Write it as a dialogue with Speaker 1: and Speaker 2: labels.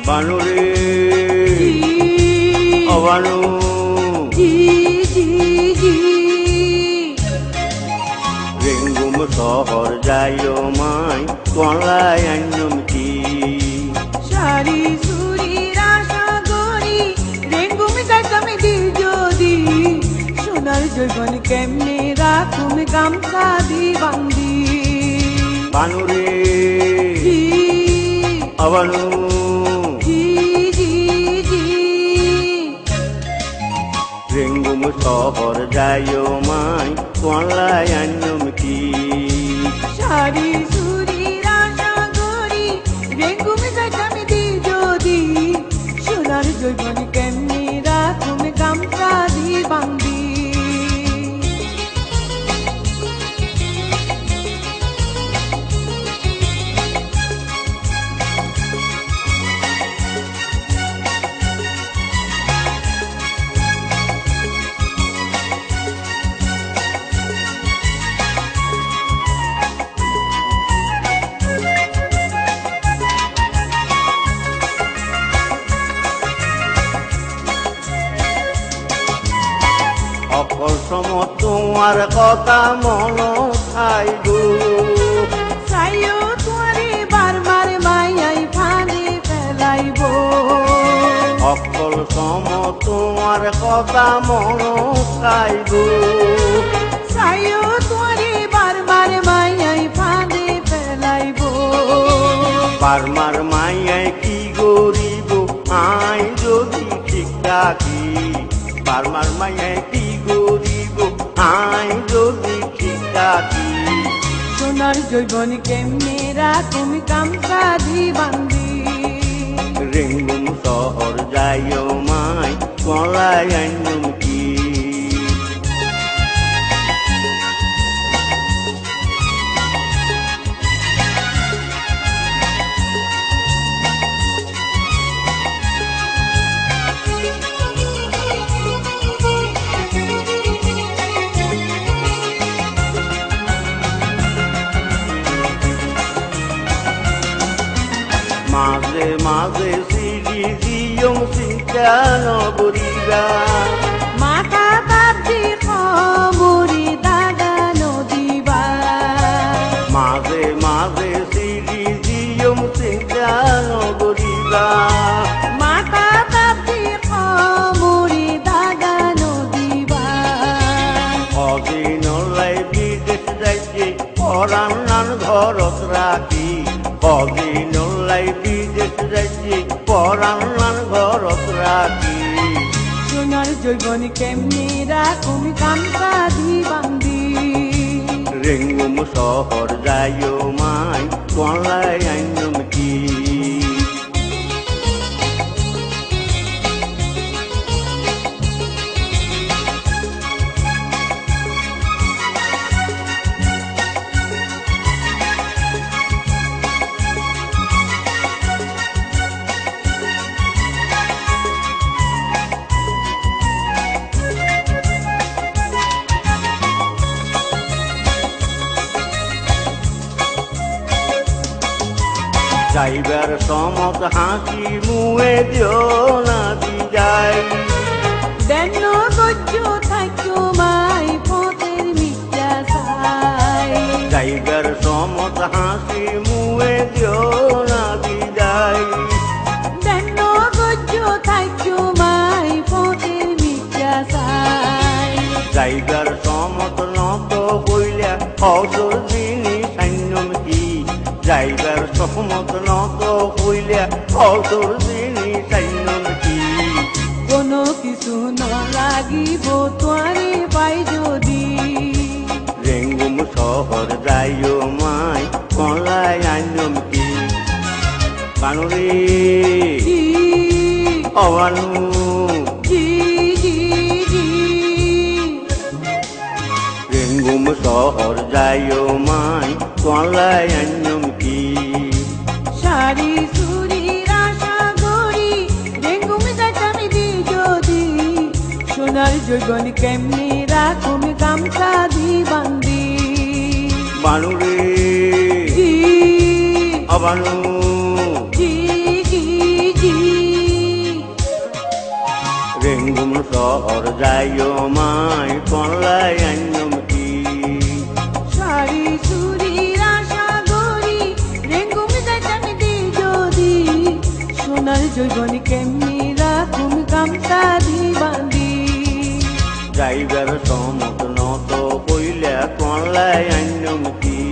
Speaker 1: বানুরে ও বানু রেঙ্গুম শহর যাইও মাই কলাই আইনম কি
Speaker 2: সারি সুরি রাশা গরি রেঙ্গুম যাইতাম দি যদি সোনার জৈবন কেমনে রাখুম গামছা দি বান্দি
Speaker 1: বানুরে ও বানু রেঙ্গুম শহর যাইও মাই কলাই আইনম কি
Speaker 2: সারি সুরি রাশা গরি রেঙ্গুম যাইতাম দি যদি সোনার জৈবন কেমনে রাখুম গামছা দি বান্দি
Speaker 1: অকল সম তোমার কথা মন খাইব
Speaker 2: সাইও তোরে বারবার মাইয়াই ফাঁদে ফেলাইব
Speaker 1: অকল সম তোমার কথা মন খাইব
Speaker 2: সাইও তোরে বারবার মাইয়াই ফাঁদে ফেলাইব
Speaker 1: বারমার মাইয়াই কি গরিব আই যদি ঠিক রাখি বারমার মাইয়াই কি গরিব আই যদি ঠিক রাখি
Speaker 2: সোনার জৈবন কেমনে রাখুম গামছা দি বান্দি
Speaker 1: রেঙ্গুম শহর যাইও মাই কলাই আইনম কি মাঝে মাঝে সিঁড়ি দিয়ম চিন্তা নগরিবা
Speaker 2: মাথা বাপজি খবরি দাদা নদীবা
Speaker 1: মাঝে মাঝে সিঁড়ি দিয়ম চিন্তা নগরিবা
Speaker 2: মাথা বাপজি খবরি দাদা নদীবা
Speaker 1: অদিনলাই বিদেশ যাইতে পরাণ নান ঘরত রাখি অদিনলাই বিদেশ যাইতে পরাণ নান ঘরত রাখি
Speaker 2: সোনার জৈবন কেমনে রাখুম গামছা দি বান্দি
Speaker 1: রেঙ্গুম শহর যাইও মাই কলাই আইনম কি যাইবার সমত হাসি মুয়ে দিও না বিদায়
Speaker 2: দেন গজ্জ থাকো মাই পথের মিথ্যা চাই
Speaker 1: যাইবার সমত হাসি মুয়ে দিও না বিদায়
Speaker 2: দেন গজ্জ থাকো মাই পথের মিথ্যা চাই
Speaker 1: যাইবার সমত নত হইলা অসর দিনী সান্যম কি যাইবার সমত নত হইলা অসর দিনী সান্যম কি
Speaker 2: কোনো কিছু নালাগিব তোরে পাই যদি
Speaker 1: রেঙ্গুম শহর যাইও মাই কলাই আইনম কি বানুরে ও বানু রেঙ্গুম শহর যাইও মাই কলাই আইনম কি
Speaker 2: সারি সুরি রাশা গরি রেঙ্গুম যাইতাম দি যদি সোনার জৈবন কেমনে রাখুম গামছা দি বান্দি
Speaker 1: বানুরে ও বানু
Speaker 2: জি জি জি
Speaker 1: যাইও মাই কলাই আইনম কি
Speaker 2: শাড়ি চুরির আশা করি রেঙ্গুম যাইতাম দি যদি সোনার জৈবন কেমনি রাখুম গামছা দি বাঁধি
Speaker 1: যাইবার সমত নত কইলে কলাই আইনম কি